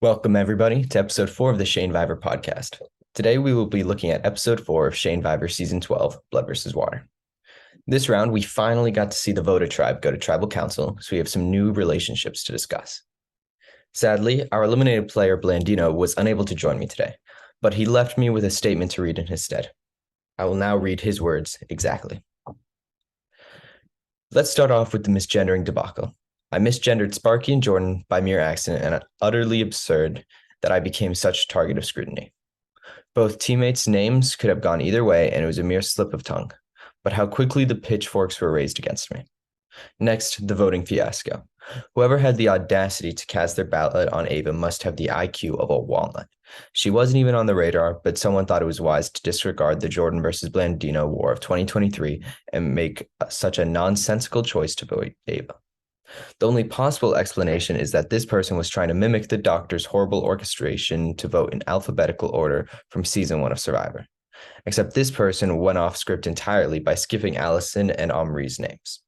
Welcome, everybody, to episode 4 of the Shanevivor podcast. Today, we will be looking at episode 4 of Shanevivor season 12, Blood vs. Water. This round, we finally got to see the Voda tribe go to tribal council, so we have some new relationships to discuss. Sadly, our eliminated player, Blandino, was unable to join me today, but he left me with a statement to read in his stead. I will now read his words exactly. Let's start off with the misgendering debacle. I misgendered Sparky and Jordan by mere accident, and utterly absurd that I became such a target of scrutiny. Both teammates' names could have gone either way, and it was a mere slip of tongue. But how quickly the pitchforks were raised against me. Next, the voting fiasco. Whoever had the audacity to cast their ballot on Ava must have the IQ of a walnut. She wasn't even on the radar, but someone thought it was wise to disregard the Jordan versus Blandino war of 2023 and make such a nonsensical choice to vote Ava. The only possible explanation is that this person was trying to mimic the doctor's horrible orchestration to vote in alphabetical order from season 1 of Survivor. Except this person went off script entirely by skipping Allison and Omri's names.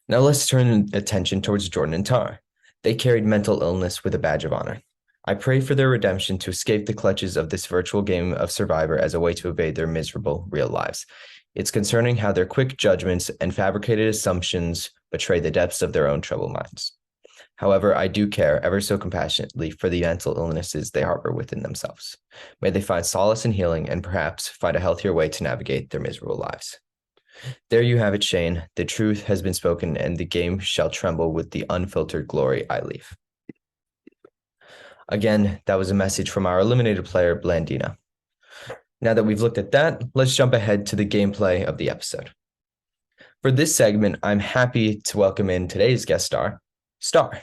Now let's turn attention towards Jordan and Tara. They carried mental illness with a badge of honor. I pray for their redemption to escape the clutches of this virtual game of Survivor as a way to evade their miserable real lives. It's concerning how their quick judgments and fabricated assumptions betray the depths of their own troubled minds. However, I do care ever so compassionately for the mental illnesses they harbor within themselves. May they find solace and healing and perhaps find a healthier way to navigate their miserable lives. There you have it, Shane. The truth has been spoken, and the game shall tremble with the unfiltered glory I leave. Again, that was a message from our eliminated player, Blandina. Now that we've looked at that, let's jump ahead to the gameplay of the episode. For this segment, I'm happy to welcome in today's guest star, Star.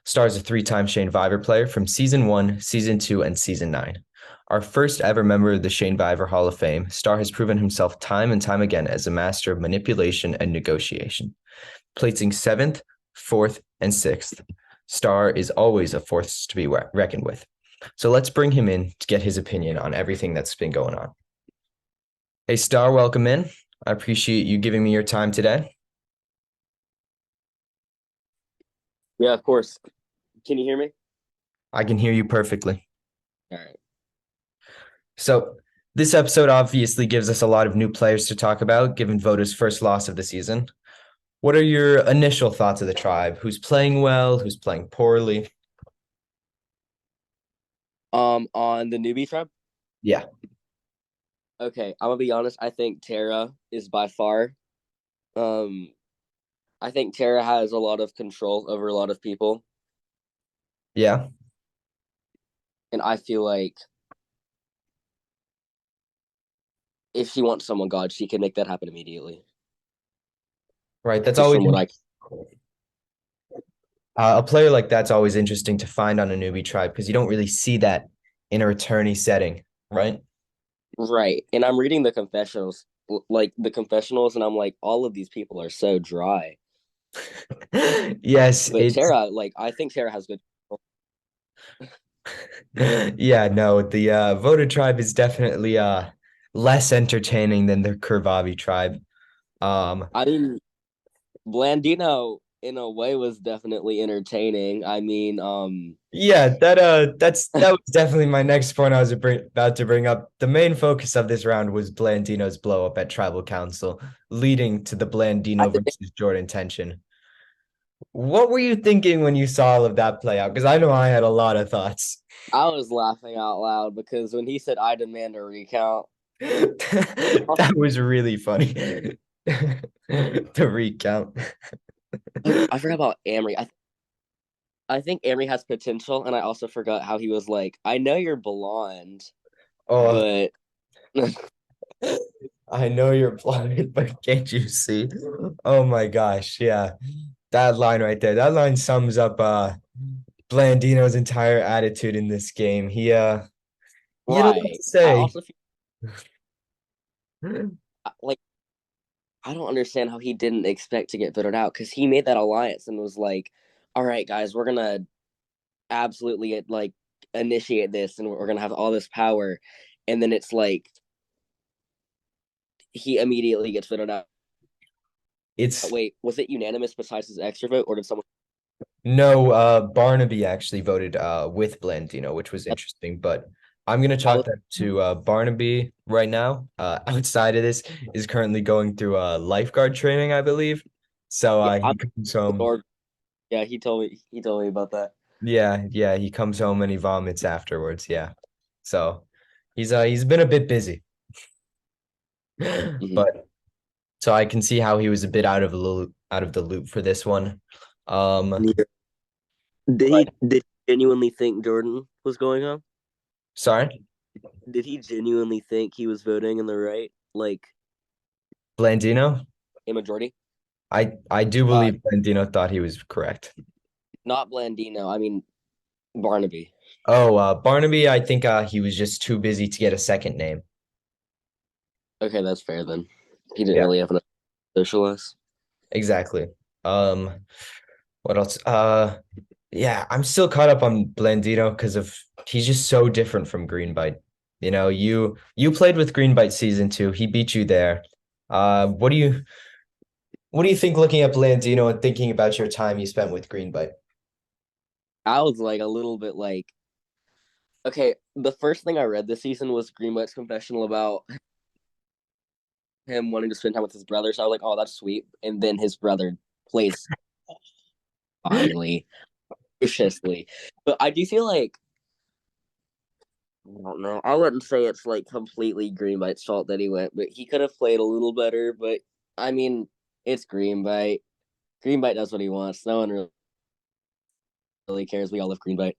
Star is a 3-time Shanevivor player from Season 1, Season 2, and Season 9. Our first ever member of the Shanevivor Hall of Fame, Star has proven himself time and time again as a master of manipulation and negotiation. Placing 7th, 4th, and 6th, Star is always a force to be reckoned with. So let's bring him in to get his opinion on everything that's been going on. Hey, Star, welcome in. I appreciate you giving me your time today. Yeah, of course. Can you hear me? I can hear you perfectly. All right. So this episode obviously gives us a lot of new players to talk about, given Voda's first loss of the season. What are your initial thoughts of the tribe? Who's playing well? Who's playing poorly? On the newbie tribe? Yeah. Okay, I'm gonna be honest. I think Tara is by far. Um, I think Tara has a lot of control over a lot of people, Yeah. and I feel like if she wants someone God, she can make that happen immediately. Right. That's Just always from what I. a player like that's always interesting to find on a newbie tribe because you don't really see that in a returnee setting, right? Right, and I'm reading the confessionals, like the confessionals, and I'm like, all of these people are so dry. Yes, But it's Tara, like, I think Tara has good. yeah, no, the Voda tribe is definitely less entertaining than the Kurvavi tribe. I mean, Blandino in a way was definitely entertaining. I mean, Yeah, that was definitely my next point I was about to bring up. The main focus of this round was Blandino's blow up at Tribal Council, leading to the I Blandino think versus Jordan tension. What were you thinking when you saw all of that play out? Because I know I had a lot of thoughts. I was laughing out loud because when he said I demand a recount, That was really funny. The recount. I forgot about Amory. I think Amory has potential, and I also forgot how he was like, I know you're blonde, Oh, but I know you're blind, but can't you see? Oh my gosh, yeah. That line right there. That line sums up Blandino's entire attitude in this game. He had a lot right. to I say. also feel like I don't understand how he didn't expect to get voted out because he made that alliance and was like, all right, guys, we're gonna absolutely like initiate this and we're gonna have all this power. And then it's like he immediately gets voted out. It's Wait, was it unanimous besides his extra vote, or did someone? No, Barnaby actually voted with Blandino, which was interesting, but I'm gonna I chalk was, that to Barnaby right now. Outside of this is currently going through lifeguard training, I believe. So yeah, he comes home. or yeah, he told me about that. Yeah, he comes home and he vomits afterwards. Yeah. So he's been a bit busy. Hmm. But so I can see how he was a bit out of the loop for this one. Um, Yeah. Did he genuinely think Jordan was going home? sorry, Did he genuinely think he was voting in the right, like Blandino. a majority? I do Uh, believe Blandino thought he was correct. not Blandino. I mean Barnaby. Oh, Barnaby, I think he was just too busy to get a second name. Okay, that's fair then. He didn't Yeah, really have enough to socialize. exactly. Um, what else? Yeah, I'm still caught up on Blandino because of he's just so different from Greenbite. You know, you played with Greenbite season two. He beat you there. What do you think looking at Blandino and thinking about your time you spent with Greenbite? I was like a little bit like, okay, the first thing I read this season was Greenlight's confessional about him wanting to spend time with his brother. So I was like, oh, that's sweet. And then his brother plays finely, viciously. But I do feel like, I don't know. I wouldn't say it's like completely Greenlight's fault that he went, but he could have played a little better. But I mean, it's Greenlight. Greenlight does what he wants. No one really cares. We all love Greenlight.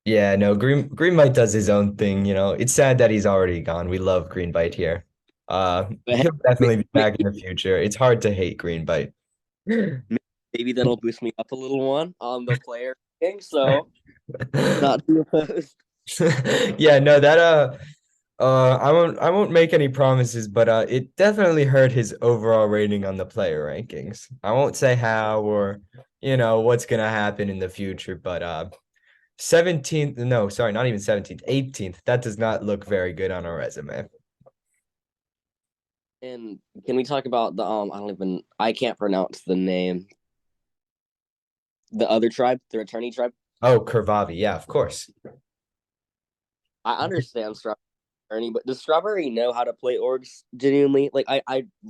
Yeah, no, Greenbite does his own thing, you know. It's sad that he's already gone. We love Greenbite here. But He'll definitely be back in maybe, the future. It's hard to hate Greenbite. maybe that'll boost me up a little one on the player thing. So not too opposed. Yeah, no, that I won't make any promises, but it definitely hurt his overall rating on the player rankings. I won't say how or what's gonna happen in the future, but 17th, no, sorry, not even 17th, 18th. That does not look very good on our resume. And can we talk about the I can't pronounce the name. The other tribe, the attorney tribe. Oh, Curvavi, yeah, of course. I understand Strawberry Attorney, but does Strawberry know how to play orgs genuinely? Like I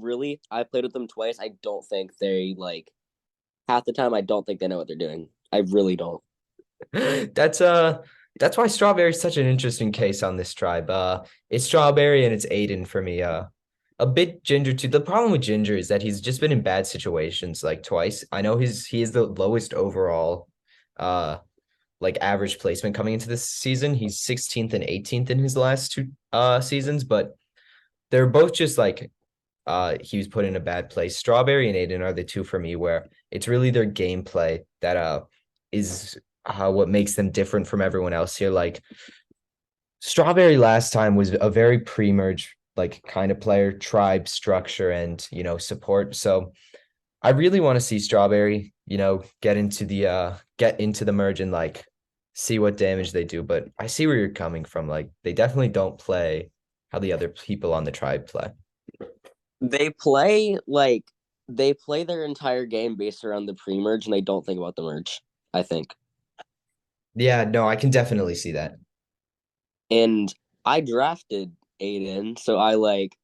played with them twice. I don't think they like half the time I don't think they know what they're doing. I really don't. That's uh that's why Strawberry is such an interesting case on this tribe. It's Strawberry and it's Aiden for me. A bit Ginger too. The problem with Ginger is that he's just been in bad situations like twice. I know he is the lowest overall like average placement coming into this season. He's 16th and 18th in his last two seasons, but they're both just like he was put in a bad place. Strawberry and Aiden are the two for me where it's really their gameplay that is what makes them different from everyone else here. Like Strawberry last time was a very pre-merge like kind of player, tribe structure and support. So I really want to see Strawberry, get into the merge and like see what damage they do. But I see where you're coming from. Like they definitely don't play how the other people on the tribe play. They play like they play their entire game based around the pre-merge and they don't think about the merge, I think. Yeah, no, I can definitely see that. And I drafted Aiden, so I like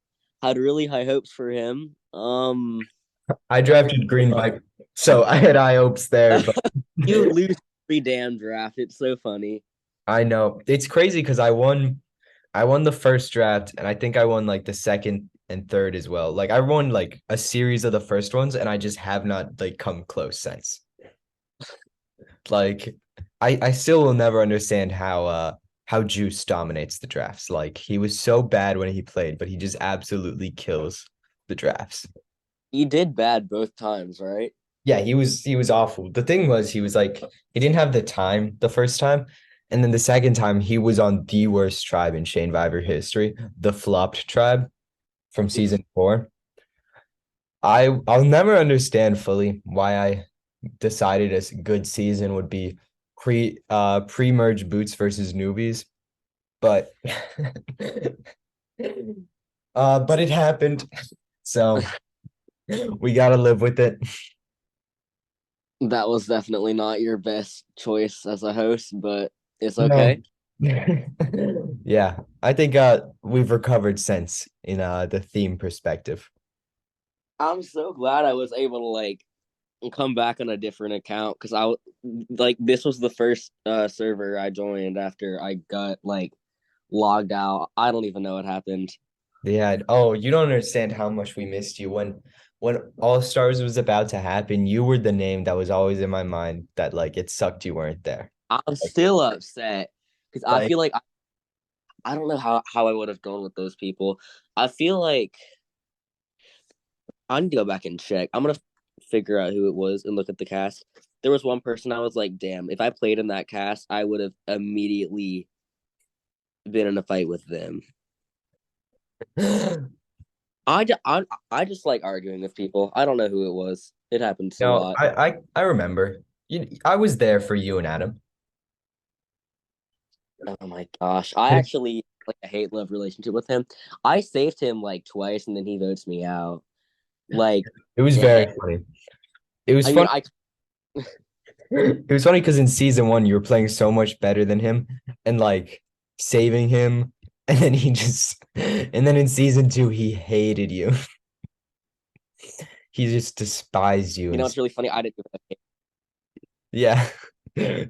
had really high hopes for him. I drafted Green Viper, so I had high hopes there, but You lose every damn draft. It's so funny. I know it's crazy because I won the first draft and I think I won like the second and third as well. Like I won like a series of the first ones and I just have not like come close since. Like I still will never understand how Juice dominates the drafts. Like he was so bad when he played, but he just absolutely kills the drafts. He did bad both times, right? Yeah, he was awful. The thing was he was like he didn't have the time the first time. And then the second time he was on the worst tribe in Shanevivor history, the flopped tribe from season four. I'll never understand fully why I decided a good season would be pre-merge boots versus newbies, but but it happened. So we gotta live with it. That was definitely not your best choice as a host, but it's No. okay. Yeah, I think we've recovered since in the theme perspective. I'm so glad I was able to come back on a different account because like this was the first server I joined after I got logged out. I don't even know what happened. Yeah. Oh, you don't understand how much we missed you when All Stars was about to happen. You were the name that was always in my mind that like it sucked you weren't there. I'm Like, still upset because I like feel like I don't know how I would have gone with those people. I feel like I need to go back and check. I'm gonna figure out who it was and look at the cast. There was one person I was like, damn, if I played in that cast, I would have immediately been in a fight with them. I just like arguing with people. I don't know who it was. It happens a no, lot. I remember. I was there for you and Adam. Oh my gosh. I actually like a hate love relationship with him. I saved him like twice and then he votes me out. Like, It was dang. very funny. It was I mean, fun. I It was funny because in season one you were playing so much better than him and like saving him, and then and then in season two he hated you. He just despised you you know and what's really funny? I didn't even yeah,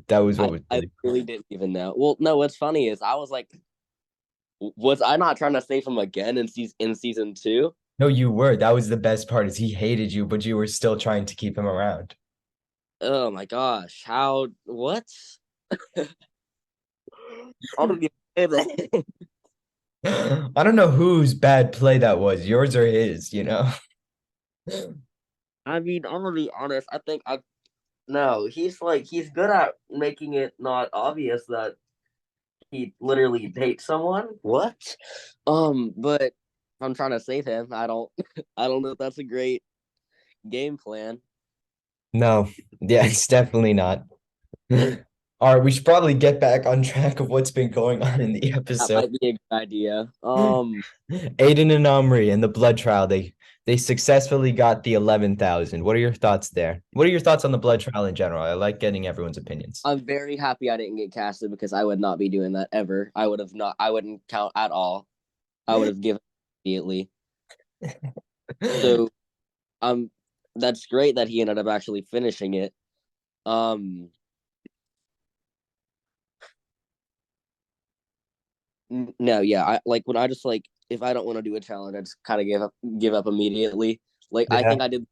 that was what was I really funny. really didn't even know. Well, no, what's funny is I was like, was I not trying to save him again in season two? No, you were. That was the best part is he hated you, but you were still trying to keep him around. Oh my gosh. How what? I don't even say that. I don't know whose bad play that was, yours or his, you know? I mean, I'm gonna be honest. I think I no, he's good at making it not obvious that he literally dates someone. What? But I'm trying to save him. I don't I don't know if that's a great game plan. No, yeah, it's definitely not. All right, we should probably get back on track of what's been going on in the That episode. might be a good idea. Aiden and Omri and the blood trial, they successfully got the 11,000. What are your thoughts there? What are your thoughts on the blood trial in general? I like getting everyone's opinions. I'm very happy I didn't get casted because I would not be doing that ever. I wouldn't count at all. I would have given immediately. So um that's great that he ended up actually finishing it. Um no, yeah, I like when I just like if I don't want to do a challenge, I just kind of give up immediately. Like I Yeah, think I did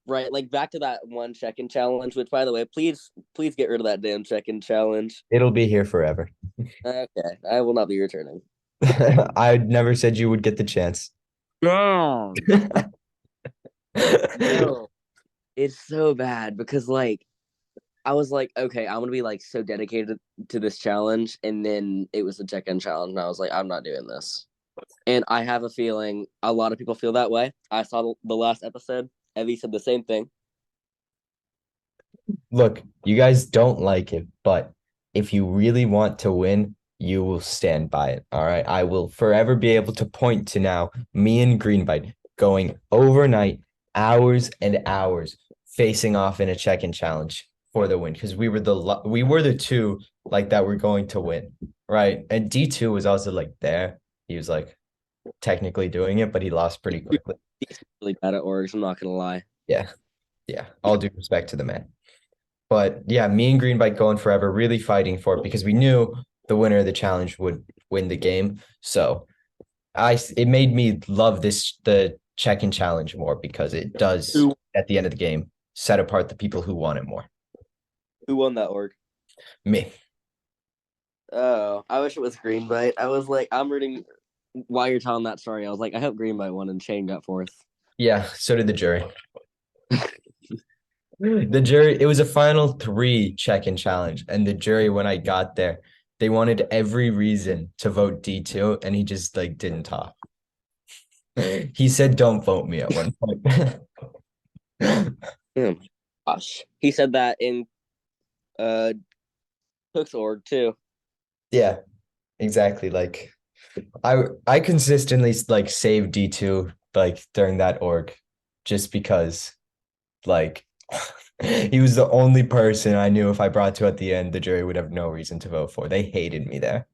right, like back to that one check-in challenge, which by the way, please get rid of that damn check-in challenge. it'll be here forever. Okay, I will not be returning. I never said you would get the chance. No. No. It's so bad because I was like, okay, I'm gonna be like so dedicated to this challenge, and then it was a check-in challenge, and I was like, I'm not doing this. And I have a feeling a lot of people feel that way. I saw the last episode. Evie said the same thing. Look, you guys don't like it, but if you really want to win, you will stand by it. All right. I will forever be able to point to now me and Greenbite going overnight, hours and hours, facing off in a check-in challenge for the win because we were the two like that were going to win, right? And D2 was also like there. He was like technically doing it, but he lost pretty quickly. He's really bad at orgs. I'm not gonna lie. Yeah. Yeah. All due respect to the man. But yeah, me and Greenbike going forever, really fighting for it because we knew the winner of the challenge would win the game. So it made me love the check-in challenge more because it does Who at the end of the game set apart the people who want it more. who won that org? Me. Oh, I wish it was Greenbite. I was like, I'm rooting. While you're telling that story, I was like, I hope Greenbite won and Shane got fourth. Yeah, so did the jury. The jury, it was a final three check-in challenge, and the jury, when I got there, they wanted every reason to vote D2, and he just like didn't talk. He said, "Don't vote me" at one point. Oh my gosh, he said that in uh Cook's org too. Yeah, exactly. Like I consistently like save D2 like during that org just because like He was the only person I knew if I brought to at the end, the jury would have no reason to vote for. They hated me there.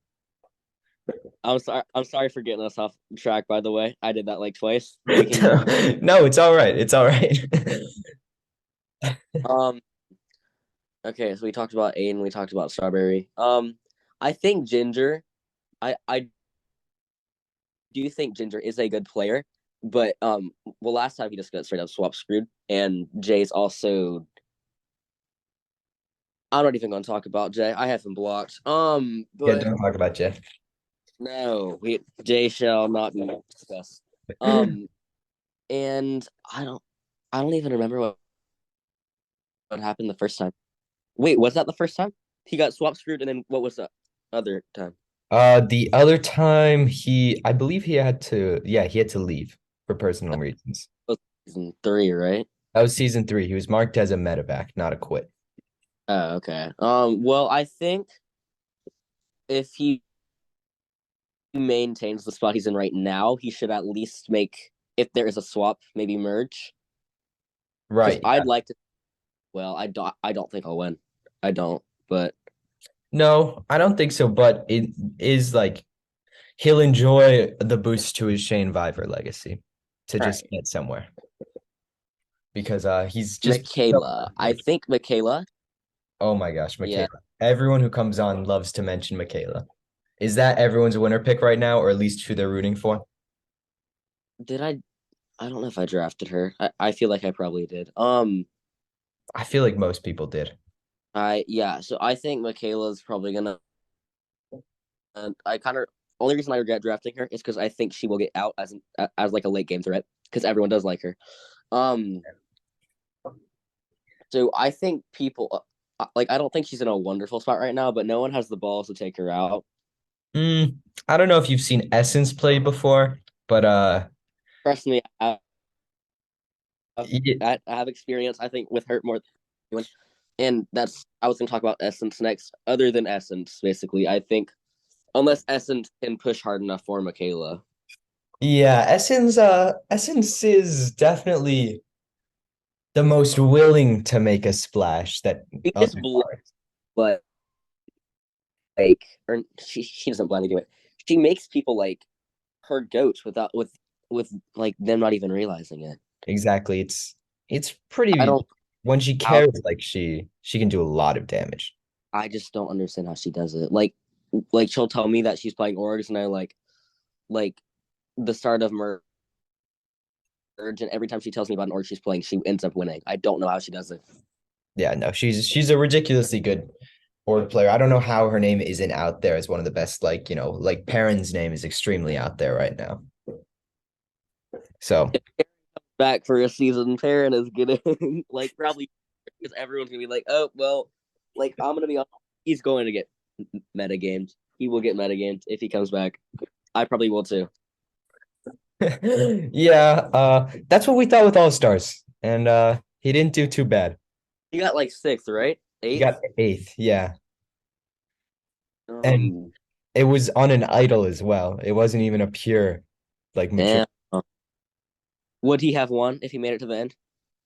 I'm sorry. I'm sorry for getting us off track. By the way, I did that like twice. We can go. No, it's all right. It's all right. Um. Okay, so we talked about Aiden. We talked about Strawberry. I think Ginger. I do think Ginger is a good player, but well, last time he just got straight up swap screwed, and Jay's also. I'm not even going to talk about Jay. I have him blocked. Yeah, But don't talk about Jeff. no, Jay shall not be discussed. Um, and I don't even remember what happened the first time. Wait, was that the first time he got swap screwed? And then what was the other time? The other time I believe he had to leave for personal reasons. That was season 3, right? That was season 3. He was marked as a medevac, not a quit. Oh, okay. Well, I think if he maintains the spot he's in right now, he should at least make, if there is a swap, maybe merge. Because Right. I'd like to. Well, I don't think I'll win. I don't. But No, I don't think so, but it is like he'll enjoy the boost to his Shanevivor legacy to all just right, get somewhere because he's just so Michaela. I good. think Michaela. Oh my gosh, Yeah. Michaela. Everyone who comes on loves to mention Michaela. Is that everyone's winner pick right now, or at least who they're rooting for? Did I? I don't know if I drafted her. I feel like I probably did. I feel like most people did. Yeah. So I think Michaela's probably gonna. And I kind of only reason I regret drafting her is because I think she will get out as like a late game threat because everyone does like her. Um. So I think people like I don't think she's in a wonderful spot right now, but no one has the balls to take her out. Mm, I don't know if you've seen Essence play before, but Trust me, y- I have experience. I think with her more than anyone. And that's I was gonna talk about Essence next. Other than Essence, basically, I think unless Essence can push hard enough for Michaela, yeah, Essence is definitely the most willing to make a splash that she just others are. but like or she doesn't blindly do it. She makes people like her goats with like them not even realizing it. Exactly. It's I pretty don't when she how cares like she can do a lot of damage. I just don't understand how she does it. Like she'll tell me that she's playing orgs, and I like the start of merge, and every time she tells me about an org she's playing, she ends up winning. I don't know how she does it. Yeah, no, she's a ridiculously good board player. I don't know how her name isn't out there as one of the best, like, like Perrin's name is extremely out there right now. So Back for a season, Perrin is gonna like probably because everyone's gonna be like, oh well, like I'm gonna be honest, he's going to get metagamed. He will get metagamed if he comes back. I probably will too. yeah, that's what we thought with All Stars. And he didn't do too bad. He got like sixth, right? He Eighth. got eighth, yeah. And Um, it was on an idol as well. It wasn't even a pure like mature. damn. Would he have won if he made it to the end?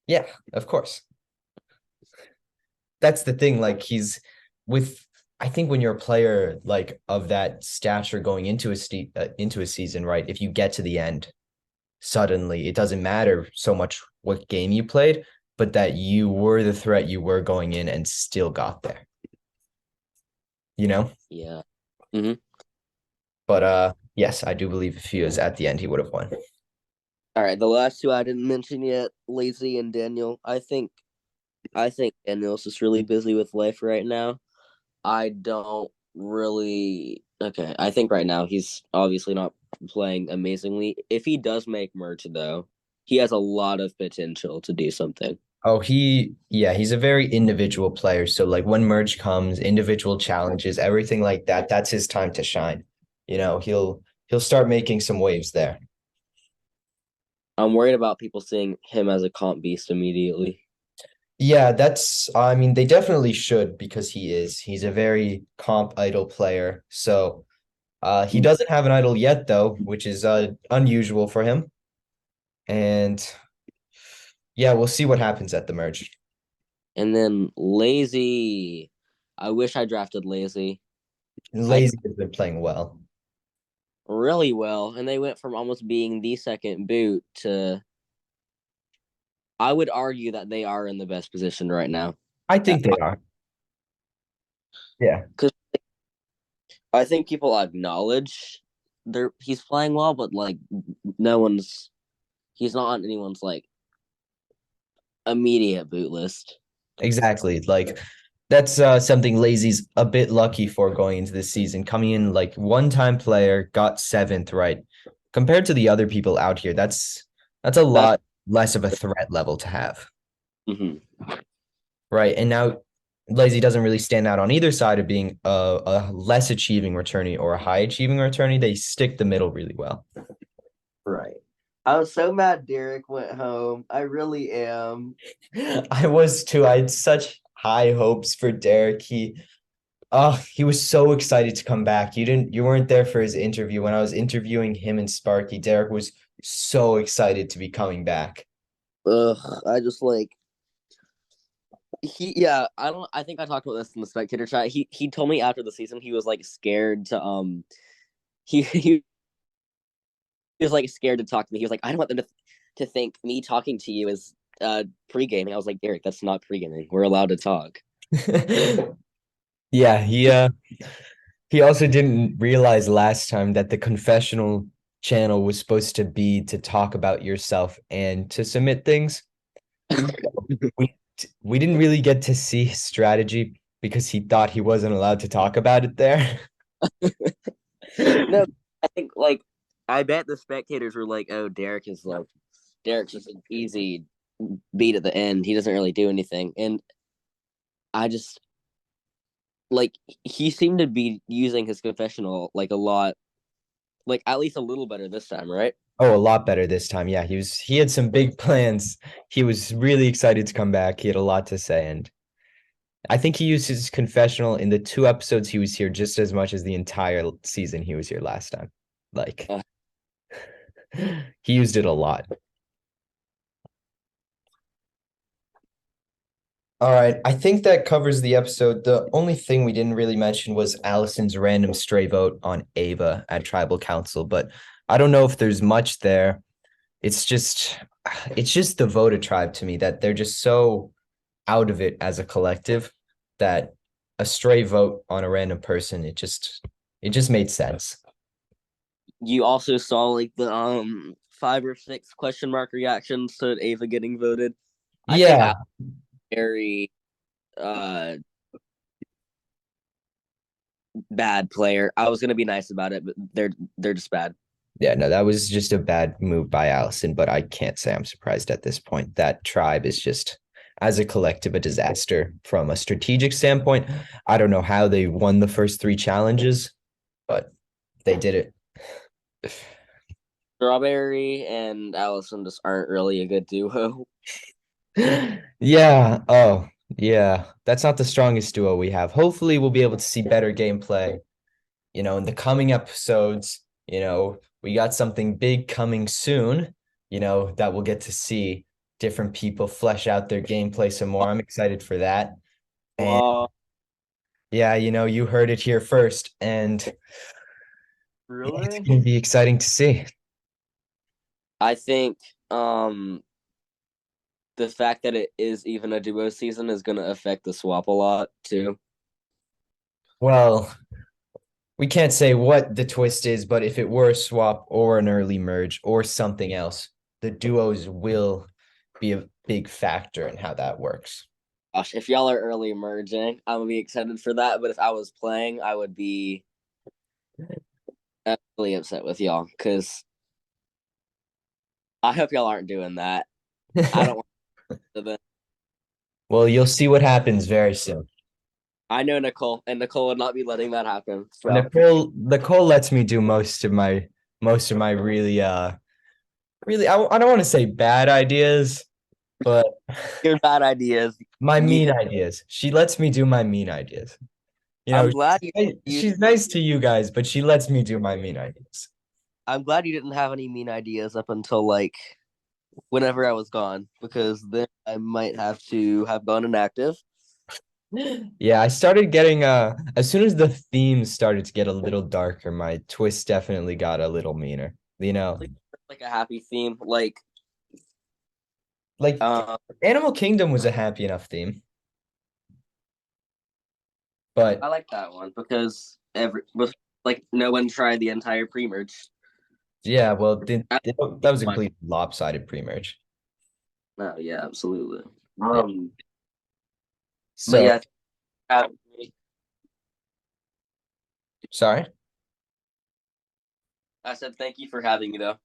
Yeah, of course. That's the thing. Like he's with. I think when you're a player like of that stature going into a season, right? If you get to the end, suddenly it doesn't matter so much what game you played, but that you were the threat you were going in and still got there. You know. Yeah. Mm-hmm. But yes, I do believe if he was at the end, he would have won. All right. The last two I didn't mention yet, Lazy and Daniel. I think Daniel's just really busy with life right now. I don't really. Okay, I think right now he's obviously not playing amazingly. If he does make merge, though, he has a lot of potential to do something. Oh, yeah, he's a very individual player. So like when merge comes, individual challenges, everything like that, that's his time to shine. He'll start making some waves there. I'm worried about people seeing him as a comp beast immediately. Yeah, I mean, they definitely should because he's a very comp idol player. So he doesn't have an idol yet though, which is unusual for him. And yeah, we'll see what happens at the merge. And then Lazy. I wish I drafted Lazy. I Lazy has been playing well. really well, and they went from almost being the second boot to I would argue that they are in the best position right now. I think they are. Yeah, Because I think people acknowledge he's playing well, but like no one's he's not on anyone's like immediate boot list. exactly. Like that's something Lazy's a bit lucky for going into this season. Coming in like one-time player, got seventh, right? Compared to the other people out here, that's a That's lot less of a threat level to have. mhm. Right. And now Lazy doesn't really stand out on either side of being a less achieving returnee or a high achieving returnee. They stick the middle really well. Right. I was so mad Derek went home. I really am. I was too. I had such high hopes for Derek. He was so excited to come back. You weren't there for his interview. When I was interviewing him and Sparky, Derek was so excited to be coming back. Ugh, I just like yeah, I think I talked about this in the spectator chat. He told me after the season he was like scared to he was like scared to talk to me. He was like, I don't want them to think me talking to you is pre-gaming. I was like, Derek, that's not pre-gaming. We're allowed to talk. Yeah, he also didn't realize last time that the confessional channel was supposed to be to talk about yourself and to submit things. We we didn't really get to see his strategy because he thought he wasn't allowed to talk about it there. No, I think like I bet the spectators were like, "Oh, Derek's just an easy beat at the end. He doesn't really do anything." And I just like he seemed to be using his confessional like a lot, like at least a little better this time, right? Oh, a lot better this time. Yeah, he had some big plans. He was really excited to come back. He had a lot to say, and I think he used his confessional in the two episodes he was here just as much as the entire season he was here last time. Like Uh, he used it a lot. All right, I think that covers the episode. The only thing we didn't really mention was Allison's random stray vote on Ava at Tribal Council, but I don't know if there's much there. It's just it's just the Voda tribe to me that they're just so out of it as a collective that a stray vote on a random person, it just made sense. you also saw like the 5 or 6 question mark reactions to Ava getting voted. I think Yeah, Al very uh bad player. I was gonna be nice about it, but they're just bad. yeah, no, that was just a bad move by Allison, but I can't say I'm surprised at this point. That tribe is just, as a collective, a disaster from a strategic standpoint. I don't know how they won the first three challenges, but they did it. Strawberry and Allison just aren't really a good duo. Yeah. Oh, yeah. That's not the strongest duo we have. Hopefully, we'll be able to see better gameplay, in the coming episodes. We got something big coming soon, that we'll get to see different people flesh out their gameplay some more. I'm excited for that. And Uh, yeah, you heard it here first. And yeah, it's really? going to be exciting to see. I think um the fact that it is even a duo season is gonna affect the swap a lot too. Well, we can't say what the twist is, but if it were a swap or an early merge or something else, the duos will be a big factor in how that works. Gosh, if y'all are early merging, I'm gonna be excited for that. But if I was playing, I would be really upset with y'all because I hope y'all aren't doing that. I don't want to. Well, you'll see what happens very soon. I know Nicole, and Nicole would not be letting that happen. So Nicole lets me do most of my really I don't want to say bad ideas, but your bad ideas. my You mean can. ideas. She lets me do my mean ideas. I'm glad you. You. She's nice to you guys, but she lets me do my mean ideas. I'm glad you didn't have any mean ideas up until like whenever I was gone because then I might have to have gone inactive. Yeah, I started getting as soon as the themes started to get a little darker, my twist definitely got a little meaner. Like a happy theme, Like uh, Animal Kingdom was a happy enough theme, but I like that one because like no one tried the entire pre-merge. yeah, well, I- that was a complete lopsided pre-merge. Oh yeah, absolutely. Yeah. But So yeah, uh, sorry. I said thank you for having me though.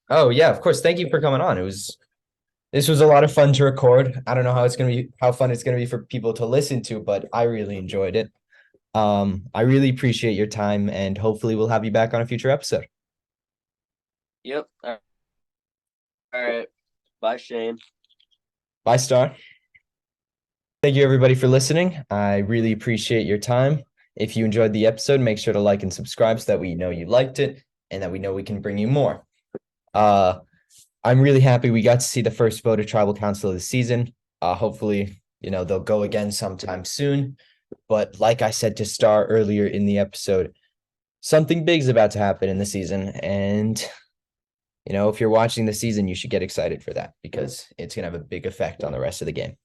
Oh yeah, of course. Thank you for coming on. This was a lot of fun to record. I don't know how fun it's gonna be for people to listen to, but I really enjoyed it. I really appreciate your time, and hopefully we'll have you back on a future episode. Yep. All right. Bye, Shane. Bye, Star. Thank you everybody for listening. I really appreciate your time. If you enjoyed the episode, make sure to like and subscribe so that we know you liked it and that we know we can bring you more. Uh, I'm really happy we got to see the first vote of tribal council of the season. Hopefully, they'll go again sometime soon. But like I said to Star earlier in the episode, something big is about to happen in the season. And, if you're watching the season, you should get excited for that because it's going to have a big effect on the rest of the game.